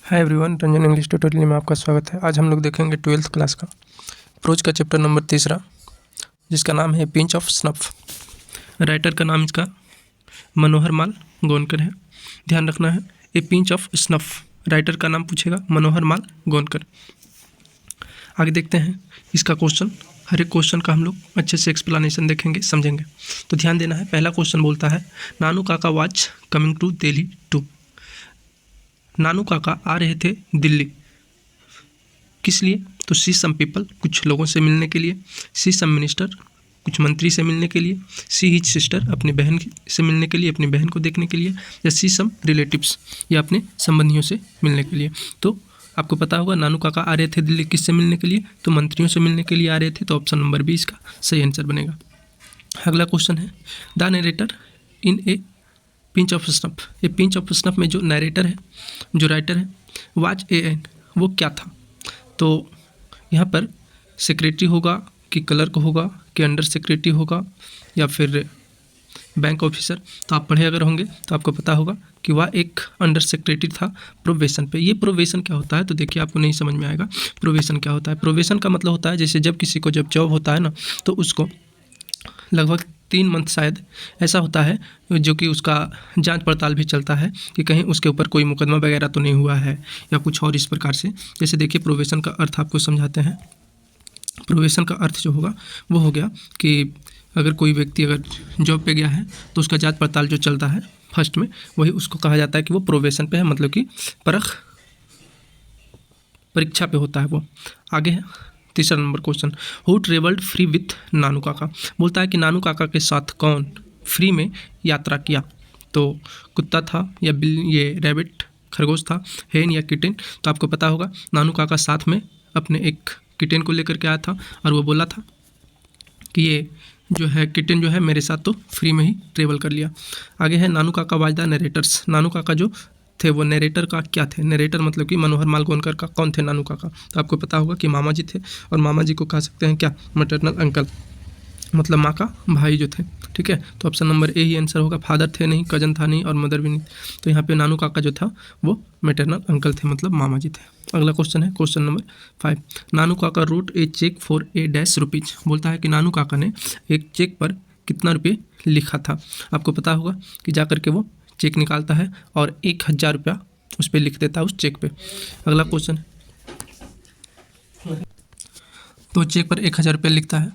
Hi everyone, Ranjan English tutorial में आपका स्वागत है। आज हम लोग देखेंगे 12th क्लास का प्रोज का चैप्टर नंबर 3, जिसका नाम है पिंच ऑफ स्नफ। राइटर का नाम इसका मनोहर माल गोनकर है। ध्यान रखना है, ए पिंच ऑफ स्नफ, राइटर का नाम पूछेगा मनोहर माल गोनकर। आगे देखते हैं इसका क्वेश्चन। हर एक क्वेश्चन का हम लोग अच्छे से एक्सप्लेनेशन देखेंगे, समझेंगे। तो ध्यान देना है। पहला क्वेश्चन बोलता है, Nanu Kaka was coming to Delhi to. Nanu Kaka आ रहे थे दिल्ली, किस लिए? तो सी सम पीपल, कुछ लोगों से मिलने के लिए। सी सम मिनिस्टर, कुछ मंत्री से मिलने के लिए। सी हिज सिस्टर, अपनी बहन से मिलने के लिए, अपनी बहन को देखने के लिए। या सी सम रिलेटिव्स, या अपने संबंधियों से मिलने के लिए। तो आपको पता होगा नानू काका आ रहे थे दिल्ली किससे मिलने के लिए? तो मंत्रियों से मिलने के लिए आ रहे थे। तो ऑप्शन नंबर बी इसका सही आंसर बनेगा। अगला क्वेश्चन है, the narrator in A pinch of snuff. ये पिंच ऑफ स्नफ में जो नरेटर है, जो राइटर है, वाच ए एन, वो क्या था? तो यहाँ पर सेक्रेटरी होगा कि क्लर्क होगा कि अंडर सेक्रेटरी होगा या फिर बैंक ऑफिसर? तो आप पढ़े अगर होंगे तो आपको पता होगा कि वह एक अंडर सेक्रेटरी था प्रोवेशन पे। ये प्रोवेशन क्या होता है? तो देखिए, आपको नहीं समझ में आएगा प्रोवेशन क्या होता है। प्रोवेशन का मतलब होता है जैसे जब किसी को जब जॉब होता है ना, तो उसको लगभग 3 मंथ शायद ऐसा होता है, जो कि उसका जांच पड़ताल भी चलता है कि कहीं उसके ऊपर कोई मुकदमा वगैरह तो नहीं हुआ है या कुछ और इस प्रकार से। जैसे देखिए, प्रोवेशन का अर्थ आपको समझाते हैं। प्रोवेशन का अर्थ जो होगा वो हो गया कि अगर कोई व्यक्ति अगर जॉब पे गया है तो उसका जांच पड़ताल जो चलता है फर्स्ट में, वही उसको कहा जाता है कि वो प्रोवेशन पे है, मतलब कि परीक्षा पे होता है वो। आगे है तीसरा number question, who travelled free with Nanu Kaka. बोलता है कि नानू काका के साथ कौन फ्री में यात्रा किया? तो कुत्ता था या ये रैबिट खरगोश था, हेन या किटेन? तो आपको पता होगा नानू काका साथ में अपने एक किटेन को लेकर के आया था और वो बोला था कि ये जो है किटेन जो है मेरे साथ तो फ्री में ही ट्रेवल कर लिया। आगे है, नानू काका वाज द नरेटर्स। नानू काका जो थे वो नरेटर का क्या थे? नरेटर मतलब कि मनोहर माल गोनकर का कौन थे नानू काका? तो आपको पता होगा कि मामा जी थे, और मामा जी को कह सकते हैं क्या? मैटरनल अंकल, मतलब माँ का भाई जो थे। ठीक है, तो option number A he answer होगा। फादर थे नहीं, कजन था नहीं और मदर भी नहीं। तो यहाँ पे नानू काका जो था वो मैटरनल अंकल थे, मतलब मामा जी थे। अगला क्वेश्चन है question number 5, Nanu Kaka wrote a cheque for a dash rupees. बोलता है कि नानू काका ने एक चेक पर कितना रुपये लिखा था? आपको पता होगा कि जा करके वो चेक निकालता है और 1000 रुपया उस पर लिख देता है, उस चेक पे। अगला क्वेश्चन है, तो चेक पर 1000 रुपया लिखता है।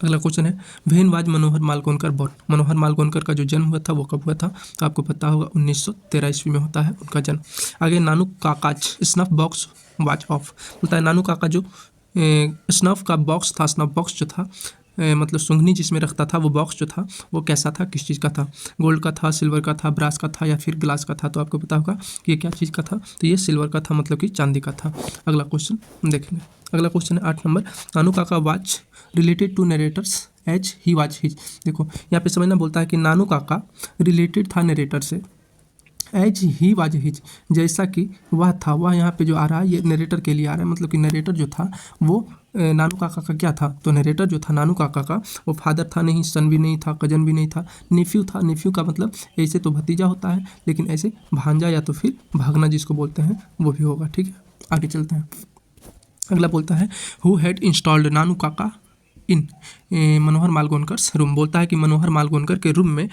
अगला क्वेश्चन है, when was Manohar Malgonkar born. Manohar Malgonkar का जो जन्म हुआ था वो कब हुआ था? तो आपको पता होगा 1913 ईस्वी में होता है उनका जन्म। आगे, नानू काकाज स्नफ बॉक्स वाच ऑफ। बोलता है नानू काका जो स्नफ का बॉक्स था, स्नफ बॉक्स जो था, मतलब सूंघनी जिसमें रखता था, वो बॉक्स जो था वो कैसा था, किस चीज़ का था? गोल्ड का था, सिल्वर का था, ब्रास का था या फिर ग्लास का था? तो आपको पता होगा कि ये क्या चीज़ का था? तो ये सिल्वर का था, मतलब कि चांदी का था। अगला क्वेश्चन देखेंगे। अगला क्वेश्चन है 8 number, Nanu Kaka watch related to narrators as he watch his. देखो यहाँ पे समझना, बोलता है कि नानू काका रिलेटेड था नरेटर से, एज ही वाज हिज, जैसा कि वह था। वह यहाँ पे जो आ रहा है ये नरेटर के लिए आ रहा है, मतलब कि नरेटर जो था वो नानू काका का क्या था? तो नरेटर जो था नानू काका का, वो फादर था नहीं, सन भी नहीं था, कजन भी नहीं था, नेफ्यू था। नेफ्यू का मतलब ऐसे तो भतीजा होता है, लेकिन ऐसे भांजा या तो फिर भागना जिसको बोलते हैं वो भी होगा। ठीक है, आगे चलते हैं। अगला बोलता है, who had installed Nanu Kaka in Manohar mall गोनकर room. बोलता है कि मनोहर माल गोनकर के रूम में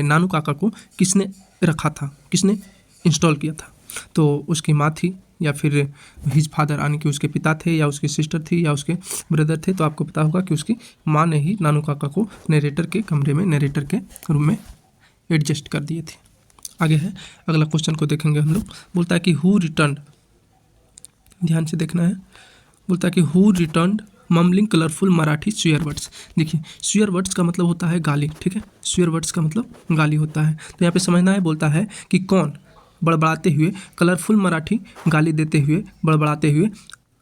नानू काका को किसने रखा था, किसने इंस्टॉल किया था? तो उसकी माँ थी या फिर हिज फादर, यानी कि उसके पिता थे, या उसकी सिस्टर थी, या उसके ब्रदर थे? तो आपको पता होगा कि उसकी माँ ने ही नानू काका को नरेटर के कमरे में, नरेटर के रूम में एडजस्ट कर दिए थे। आगे है, अगला क्वेश्चन को देखेंगे हम लोग। बोलता है कि हु रिटर्न, ध्यान से देखना है। बोलता है कि who return mumbling colourful Marathi swear words. देखिए, स्वेयर वर्ड्स का मतलब होता है गाली। ठीक है, स्वेयर वर्ड्स का मतलब गाली होता है। तो यहाँ पे समझना है, बोलता है कि कौन बड़बड़ाते हुए, कलरफुल मराठी गाली देते हुए, बड़बड़ाते हुए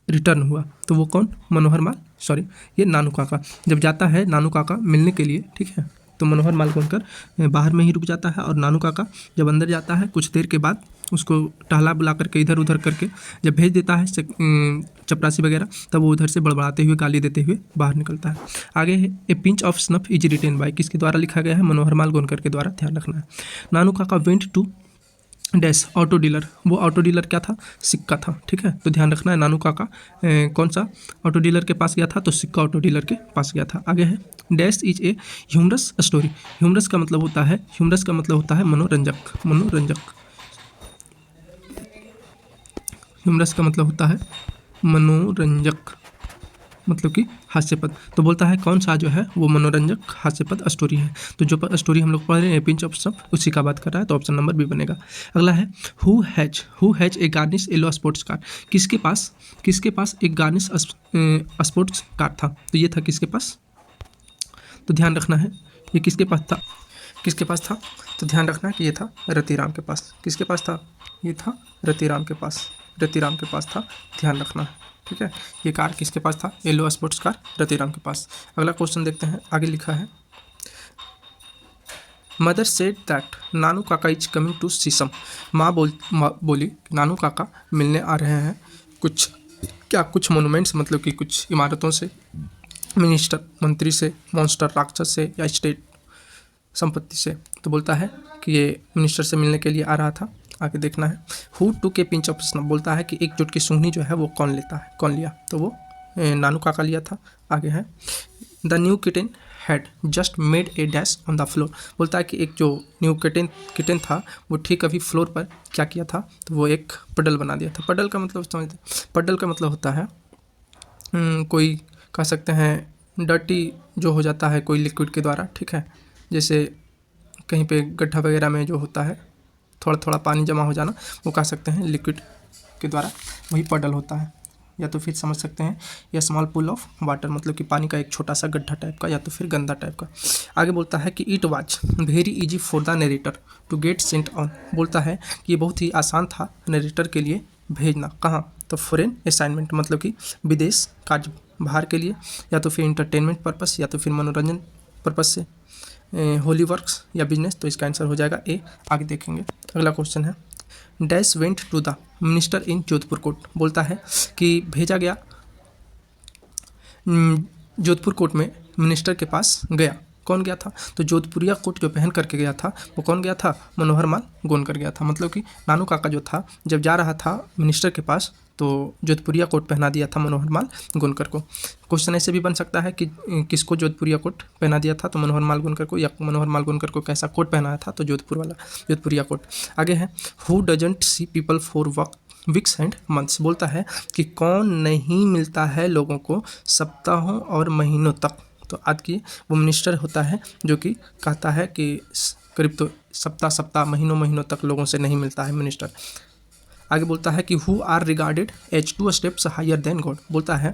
रिटर्न हुआ? तो वो कौन? मनोहर माल, सॉरी ये नानू काका जब जाता है नानू काका मिलने के लिए, ठीक है, तो मनोहर माल गोनकर बाहर में ही रुक जाता है, और नानू काका जब अंदर जाता है कुछ देर के बाद उसको टहला बुला करके इधर उधर करके जब भेज देता है चपरासी वगैरह, तब वो उधर से बड़बड़ाते हुए गाली देते हुए बाहर निकलता है। आगे है, ए pinch of snuff is written by, किसके द्वारा लिखा गया है? मनोहर माल गोनकर के द्वारा। ध्यान रखना है। Nanu Kaka went to dash auto dealer, वो ऑटो डीलर क्या था, सिक्का था, ठीक है। तो ध्यान रखना है नानू काका कौन सा ऑटो डीलर के पास गया था, तो सिक्का ऑटो डीलर के पास गया था। आगे है dash is a humorous story, humorous का मतलब होता है, ह्यूमरस का मतलब होता है मनोरंजक, मनोरंजक, ह्यूमरस का मतलब होता है मनोरंजक, मतलब कि हास्यपद। तो बोलता है कौन सा जो है वो मनोरंजक हास्यपद स्टोरी है। तो जो स्टोरी हम लोग पढ़ रहे हैं पिंच ऑफ सनफ, उसी का बात कर रहा है, तो ऑप्शन नंबर बी बनेगा। अगला है who has a garnish yellow sports car, किसके पास एक गार्निश स्पोर्ट्स कार था, तो ये था किसके पास, तो ध्यान रखना है ये किसके पास था, किसके पास था, तो ध्यान रखना है कि ये था रतिराम के पास, किसके पास था, ये था रतिराम के पास, रतिराम के पास था, ध्यान रखना है, ठीक है। ये कार किसके पास था, येलो स्पोर्ट्स कार रतिराम के पास। अगला क्वेश्चन देखते हैं, आगे लिखा है मदर सेड दैट नानू काका इज कमिंग टू सीसम, माँ बोली नानू काका मिलने आ रहे हैं कुछ, क्या कुछ मोनूमेंट्स मतलब कि कुछ इमारतों से, मिनिस्टर मंत्री से, मॉन्स्टर राक्षस से, या स्टेट संपत्ति से। तो बोलता है कि ये मिनिस्टर से मिलने के लिए आ रहा था। आगे देखना है हु टू के पिंच ऑफ स्नफ, बोलता है कि एक जुट की सूंघनी जो है वो कौन लेता है, कौन लिया, तो वो नानू काका लिया था। आगे है the new kitten had just made a dash on the floor, बोलता है कि एक जो न्यू किटन था वो ठीक अभी फ्लोर पर क्या किया था, तो वो एक पडल बना दिया था। पडल का मतलब समझते, पडल का मतलब होता है कोई कह सकते हैं डर्टी जो हो जाता है कोई लिक्विड के द्वारा, ठीक है, जैसे कहीं पे गड्ढा वगैरह में जो होता है थोड़ा थोड़ा पानी जमा हो जाना, वो कह सकते हैं लिक्विड के द्वारा, वही पडल होता है। या तो फिर समझ सकते हैं या स्मॉल पूल ऑफ वाटर, मतलब कि पानी का एक छोटा सा गड्ढा टाइप का, या तो फिर गंदा टाइप का। आगे बोलता है कि it was very easy for the narrator to get sent on, बोलता है कि ये बहुत ही आसान था नरेटर के लिए भेजना, कहाँ, तो फॉरेन असाइनमेंट, मतलब कि विदेश कार्य भार के लिए, या तो फिर इंटरटेनमेंट पर्पस, या तो फिर मनोरंजन पर्पस से, होली वर्क्स या बिजनेस, तो इसका आंसर हो जाएगा ए। आगे देखेंगे अगला क्वेश्चन है dash went to the minister in Jodhpur court, बोलता है कि भेजा गया जोधपुर कोर्ट में मिनिस्टर के पास गया, कौन गया था, तो जोधपुरिया कोट जो पहन करके गया था वो कौन गया था, मनोहर माल गोनकर गया था। मतलब कि नानू काका जो था जब जा रहा था मिनिस्टर के पास तो जोधपुरिया कोट पहना दिया था मनोहर माल गोनकर को। क्वेश्चन ऐसे भी बन सकता है कि किसको जोधपुरिया कोट पहना दिया था, तो मनोहर माल गोनकर को, या मनोहर माल गोनकर को कैसा कोट पहनाया था, तो जोधपुर वाला जोधपुरिया कोट। आगे है who doesn't see people for weeks and months, बोलता है कि कौन नहीं मिलता है लोगों को सप्ताहों और महीनों तक, तो आज की वो मिनिस्टर होता है जो कि कहता है कि करीब तो सप्ताह महीनों तक लोगों से नहीं मिलता है मिनिस्टर। आगे बोलता है कि who are regarded as 2 steps higher than God, बोलता है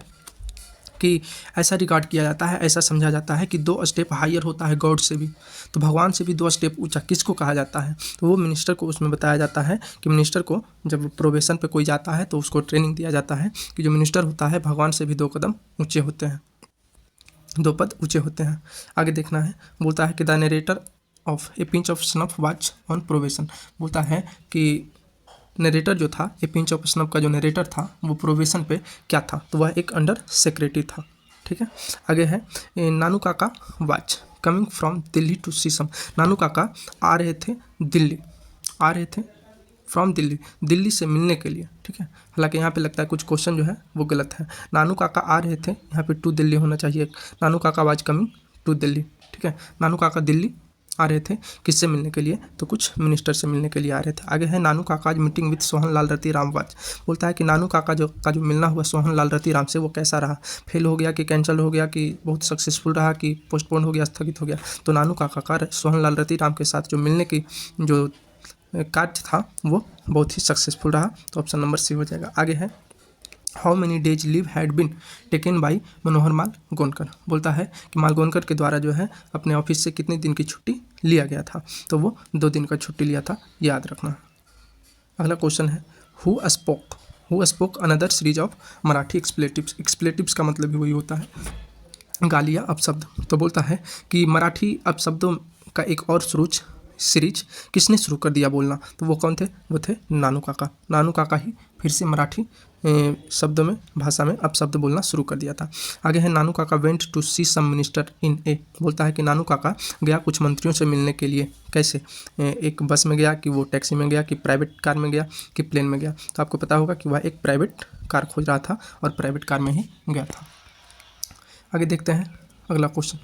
कि ऐसा रिगार्ड किया जाता है, ऐसा समझा जाता है कि 2 स्टेप हायर होता है गॉड से भी, तो भगवान से भी 2 स्टेप ऊंचा किसको कहा जाता है, तो वो मिनिस्टर को उसमें बताया जाता है कि मिनिस्टर को जब प्रोबेशन पे कोई जाता है तो उसको ट्रेनिंग दिया जाता है कि जो मिनिस्टर होता है भगवान से भी 2 कदम ऊँचे होते हैं, 2 पद ऊँचे होते हैं। आगे देखना है बोलता है कि the narrator of A pinch of snuff watch on probation, बोलता है कि नरेटर जो था ए पिंच ऑफ स्नफ का जो नरेटर था वो प्रोबेशन पे क्या था, तो वह एक अंडर सेक्रेटरी था, ठीक है। आगे है Nanu Kaka was coming from Delhi to see some, Nanu Kaka आ रहे थे दिल्ली, आ रहे थे फ्रॉम दिल्ली, दिल्ली से मिलने के लिए, ठीक है। हालांकि यहाँ पे लगता है कुछ क्वेश्चन जो है वो गलत है, नानू काका आ रहे थे, यहाँ पे टू दिल्ली होना चाहिए, नानू काका वाज कमिंग टू दिल्ली, ठीक है। नानू काका दिल्ली आ रहे थे किससे मिलने के लिए, तो कुछ मिनिस्टर से मिलने के लिए आ रहे थे। आगे है नानू काका आज meeting with Sohan Lal Rati Ram was, बोलता है कि नानू काका जो मिलना हुआ सोहन लाल रति राम से वो कैसा रहा, फेल हो गया कि कैंसिल हो गया कि बहुत सक्सेसफुल रहा कि पोस्टपोन हो गया, स्थगित हो गया, तो नानू काका का सोहन लाल रति राम के साथ जो मिलने की जो कार्य था वो बहुत ही सक्सेसफुल रहा, तो ऑप्शन नंबर सी हो जाएगा। आगे है how many days leave had been taken by Manohar Malgonkar, बोलता है कि माल गोनकर के द्वारा जो है अपने ऑफिस से कितने दिन की छुट्टी लिया गया था, तो वो 2 दिन का छुट्टी लिया था, याद रखना। अगला क्वेश्चन है who spoke another series of Marathi expletives, expletives का मतलब भी वही होता है गालियाँ अपशब्द, तो बोलता है कि मराठी अपशब्दों का एक और सूरज सीरीज किसने शुरू कर दिया बोलना, तो वो कौन थे, वो थे नानू काका। नानू काका ही फिर से मराठी शब्दों में, भाषा में अब शब्द बोलना शुरू कर दिया था। आगे है Nanu Kaka went to see some minister in a, बोलता है कि नानू काका गया कुछ मंत्रियों से मिलने के लिए। कैसे, एक बस में गया, कि वो टैक्सी में गया, कि प्राइवेट कार में गया, कि प्लेन में गया। तो आपको पता होगा कि वह एक प्राइवेट कार खोज रहा था और प्राइवेट कार में ही गया था। आगे देखते हैं अगला क्वेश्चन।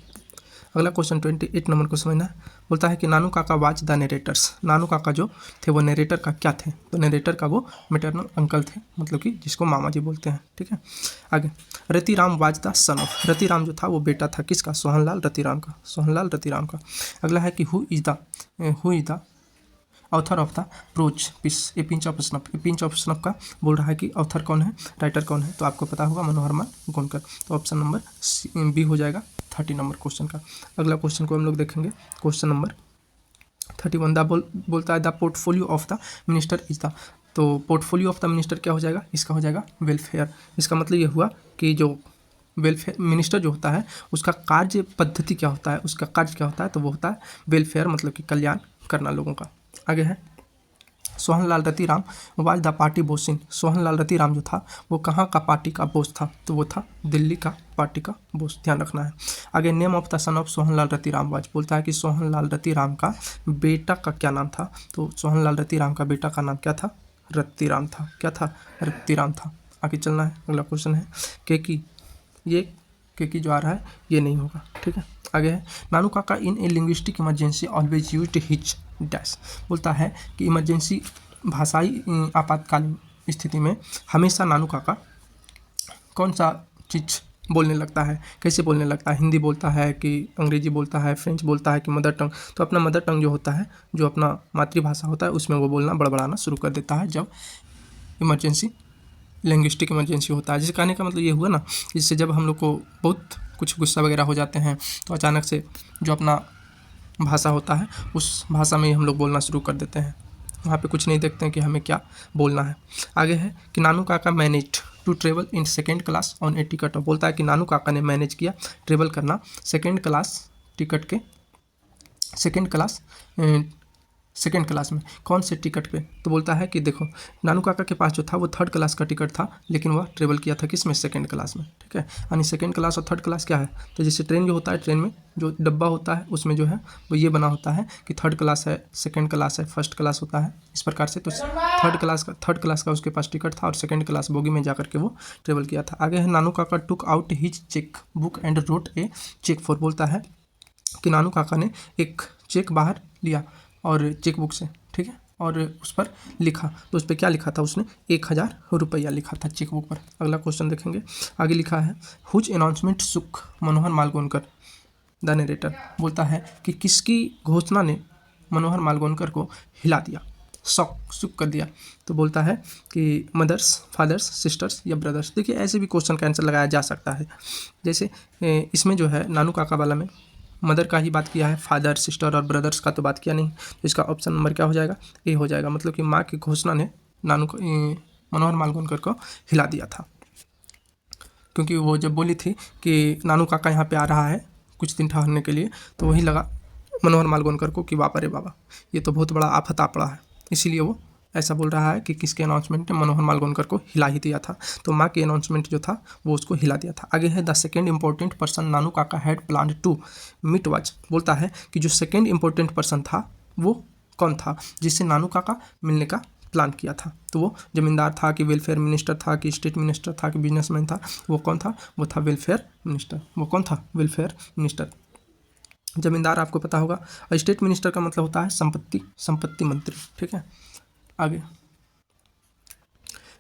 अगला क्वेश्चन 28 नंबर को समझना है। बोलता है कि Nanu Kaka watch the narrator's. नानू काका जो थे वो नरेटर का क्या थे, तो नरेटर का वो मैटरनल अंकल थे, मतलब कि जिसको मामा जी बोलते हैं। ठीक है, आगे Ratiram watch the son of. Ratiram जो था वो बेटा था किसका, सोहनलाल रतिराम का, सोहनलाल रतिराम का। अगला है कि who is the author of the prose piece a pinch of snuff. A pinch of snuff का बोल रहा है कि ऑथर कौन है, राइटर कौन है, तो आपको पता होगा मनोहर माल गोनकर। तो ऑप्शन नंबर बी हो जाएगा 30 नंबर क्वेश्चन का। अगला क्वेश्चन को हम लोग देखेंगे, क्वेश्चन नंबर 31 बोलता है the portfolio of the minister is the. तो पोर्टफोलियो ऑफ द मिनिस्टर क्या हो जाएगा, इसका हो जाएगा वेलफेयर। इसका मतलब ये हुआ कि जो वेलफेयर मिनिस्टर जो होता है उसका कार्य पद्धति क्या होता है, उसका कार्य क्या होता है, तो वो होता है वेलफेयर, मतलब कि कल्याण करना लोगों का। आगे है Sohanlal Ratiram was the party boss in. Sohanlal Ratiram जो था वो कहाँ का पार्टी का बोस था, तो वो था दिल्ली का पार्टी का बोस, ध्यान रखना है। आगे name of the son of Sohanlal Ratiram was. बोलता है कि सोहनलाल रतिराम का बेटा का क्या नाम था, तो सोहनलाल रतिराम का बेटा का नाम क्या था, रतिराम था। क्या था, रतिराम था। आगे चलना है, अगला क्वेश्चन है केकी। ये केकी जो आ रहा है ये नहीं होगा। ठीक है, आगे है Nanu Kaka in a linguistic emergency always used hitch dash. बोलता है कि इमरजेंसी भाषाई आपातकालीन स्थिति में हमेशा नानू काका कौन सा चीज़ बोलने लगता है, कैसे बोलने लगता है, हिंदी बोलता है कि अंग्रेजी बोलता है, फ्रेंच बोलता है कि मदर टंग। तो अपना मदर टंग जो होता है, जो अपना मातृभाषा होता है, उसमें वो बोलना बड़बड़ाना शुरू कर देता है जब इमरजेंसी, लिंग्विस्टिक इमरजेंसी होता है। जिसे कहने का मतलब ये हुआ ना, जिससे जब हम लोग को बहुत कुछ गुस्सा वगैरह हो जाते हैं तो अचानक से जो अपना भाषा होता है उस भाषा में ही हम लोग बोलना शुरू कर देते हैं, वहाँ पे कुछ नहीं देखते हैं कि हमें क्या बोलना है। आगे है कि Nanu Kaka manage to travel in second class on a ticket. बोलता है कि नानू काका ने मैनेज किया ट्रेवल करना सेकेंड क्लास टिकट के, सेकेंड क्लास में कौन से टिकट पे, तो बोलता है कि देखो नानू काका के पास जो था वो थर्ड क्लास का टिकट था, लेकिन वह ट्रेवल किया था किस में, सेकेंड क्लास में। ठीक है, यानी सेकेंड क्लास और थर्ड क्लास क्या है, तो जैसे ट्रेन जो होता है, ट्रेन में जो डब्बा होता है उसमें जो है वो ये बना होता है कि थर्ड क्लास है, सेकेंड क्लास है, फर्स्ट क्लास होता है, इस प्रकार से। तो थर्ड क्लास का उसके पास टिकट था और सेकेंड क्लास बोगी में जाकर के वो ट्रेवल किया था। आगे है Nanu Kaka took out his cheque book and wrote a cheque for. बोलता है कि नानू काका ने एक चेक बाहर लिया और चेक बुक से, ठीक है, और उस पर लिखा, तो उस पर क्या लिखा था, उसने 1000 रुपया लिखा था चेक बुक पर। अगला क्वेश्चन देखेंगे, आगे लिखा है हुज अनाउंसमेंट सुक मनोहर मालगोनकर द नरेटर। बोलता है कि किसकी घोषणा ने मनोहर मालगोनकर को हिला दिया, सुक कर दिया, तो बोलता है कि मदर्स, फादर्स, सिस्टर्स या ब्रदर्स। देखिए ऐसे भी क्वेश्चन का आंसर लगाया जा सकता है, जैसे इसमें जो है नानू काका वाला में मदर का ही बात किया है, फादर, सिस्टर और ब्रदर्स का तो बात किया नहीं, तो इसका ऑप्शन नंबर क्या हो जाएगा, ए हो जाएगा। मतलब कि माँ की घोषणा ने मनोहर मालगोनकर को हिला दिया था, क्योंकि वो जब बोली थी कि नानू काका यहाँ पे आ रहा है कुछ दिन ठहरने के लिए, तो वही लगा मनोहर मालगोनकर को कि बापा रे बाबा ये तो बहुत बड़ा आफत आ पड़ा है, इसीलिए वो ऐसा बोल रहा है कि किसके अनाउंसमेंट ने मनोहर मालगोनकर को हिला ही दिया था, तो माँ के अनाउंसमेंट जो था वो उसको हिला दिया था। आगे है the second important person Nanu Kaka had plan to meet was. बोलता है कि जो सेकेंड इंपॉर्टेंट पर्सन था वो कौन था जिससे नानू काका मिलने का प्लान किया था, तो वो जमींदार था कि वेलफेयर मिनिस्टर था कि स्टेट मिनिस्टर था कि बिजनेसमैन था, वो कौन था, वो था वेलफेयर मिनिस्टर। वो कौन था, वेलफेयर मिनिस्टर। जमींदार आपको पता होगा, और स्टेट मिनिस्टर का मतलब होता है संपत्ति मंत्री। ठीक है, आगे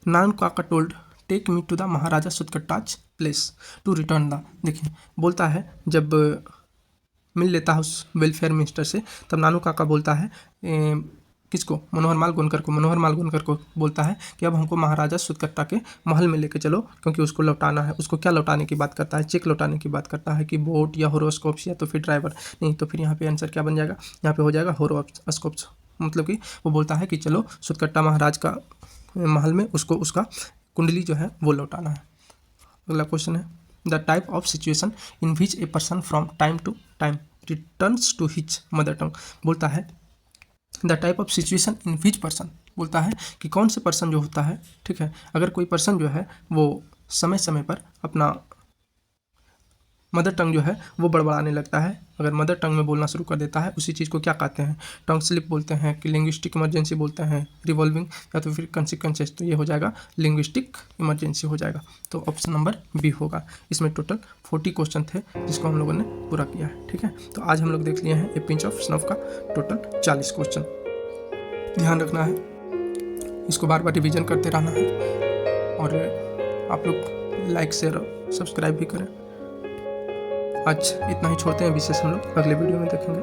Nanu Kaka told take me to the Maharaja Sutkatta's place to return the. देखिए बोलता है जब मिल लेता है उस वेलफेयर मिनिस्टर से, तब नानू काका बोलता है किसको, मनोहर मालगोनकर को बोलता है कि अब हमको महाराजा सुतकट्टा के महल में लेके चलो, क्योंकि उसको लौटाना है। उसको क्या लौटाने की बात करता है, चेक लौटाने की बात करता है, कि बोट या होरोस्कोप्स या तो फिर ड्राइवर, नहीं तो फिर यहाँ पे आंसर क्या बन जाएगा, यहाँ पे हो जाएगा होरोस्कोप्स। मतलब कि वो बोलता है कि चलो सुतकट्टा महाराज का महल में उसको उसका कुंडली जो है वो लौटाना है। अगला क्वेश्चन है the type of situation in which a person from time to time returns to his mother tongue. बोलता है the type of situation in which person बोलता है कि कौन से पर्सन जो होता है, ठीक है, अगर कोई पर्सन जो है वो समय समय पर अपना मदर टंग जो है वो बड़बड़ाने लगता है, अगर मदर टंग में बोलना शुरू कर देता है, उसी चीज़ को क्या कहते हैं, टंग स्लिप बोलते हैं कि लिंग्विस्टिक इमरजेंसी बोलते हैं, रिवॉल्विंग या तो फिर कंसिक्वेंसेस, तो ये हो जाएगा लिंग्विस्टिक इमरजेंसी हो जाएगा। तो ऑप्शन नंबर बी होगा। इसमें टोटल 40 क्वेश्चन थे जिसको हम लोगों ने पूरा किया है, ठीक है। तो आज हम लोग देख लिए हैं ए पिंच ऑफ स्नफ का टोटल 40 क्वेश्चन। ध्यान रखना है, इसको बार बार रिविजन करते रहना है और आप लोग लाइक शेयर सब्सक्राइब भी करें। आज इतना ही छोड़ते हैं, विशेष हम लोग अगले वीडियो में देखेंगे।